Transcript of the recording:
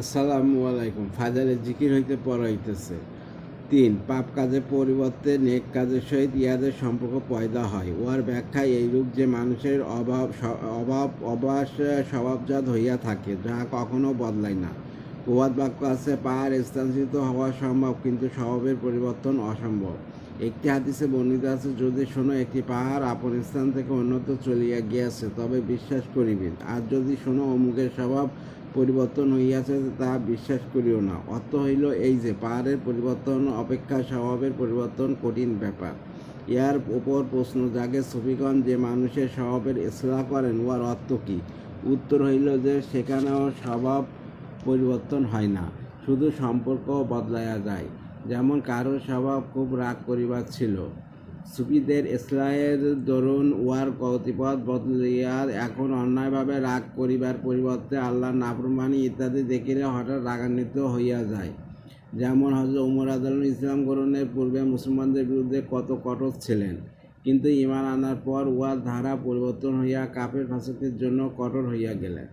আসসালামু আলাইকুম। ফাজারে জিকির হইতে পড়াইতেছে ৩ পাপ কাজের পরিবর্তে নেক কাজের সহিত ইহাদের সম্পর্ক পয়দা হয়। উহার ব্যাখ্যায় এইরূপ যে মানুষের অবাস স্বভাবজাত হইয়া থাকে, যাহা কখনো বদলায় না। প্রবাদ বাক্য আছে, পাহাড় স্থানচ্যুত হওয়া সম্ভব, কিন্তু স্বভাবের পরিবর্তন অসম্ভব। একটি হাদিসে বর্ণিত আছে, যদি শোনো একটি পাহাড় আপন স্থান থেকে অন্যত্র চলিয়া গিয়াছে, তবে বিশ্বাস করিবে। আর যদি শোনো অমুকের স্বভাব পরিবর্তন হইয়াছে, তাহা বিশ্বাস করিও না। অর্থ হইল এই যে, পাহাড়ের পরিবর্তন অপেক্ষা স্বভাবের পরিবর্তন কঠিন ব্যাপার। ইহার ওপর প্রশ্ন জাগে, সুফিগণ যে মানুষের স্বভাবের ইসলাহ করেন, উহার অর্থ কী? উত্তর হইল যে, সেখানেও স্বভাব পরিবর্তন হয় না, শুধু সম্পর্ক বদলাইয়া যায়। যেমন কারোর স্বভাব খুব রাগ করিবার ছিল, সুফিদের ইসলাহের দরুন উহার গতিপথ বদলিয়া এখন অন্যায়ভাবে রাগ করিবার পরিবর্তে আল্লাহর নাফরমানি ইত্যাদি দেখিলে হঠাৎ রাগান্বিত হইয়া যায়। যেমন হযরত উমর রাদিয়াল্লাহু ইসলাম গ্রহণের পূর্বে মুসলমানদের বিরুদ্ধে কত কঠোর ছিলেন, কিন্তু ঈমান আনার পর উহার ধারা পরিবর্তন হইয়া কাফের ফাসিকদের জন্য কঠোর হইয়া গেলেন।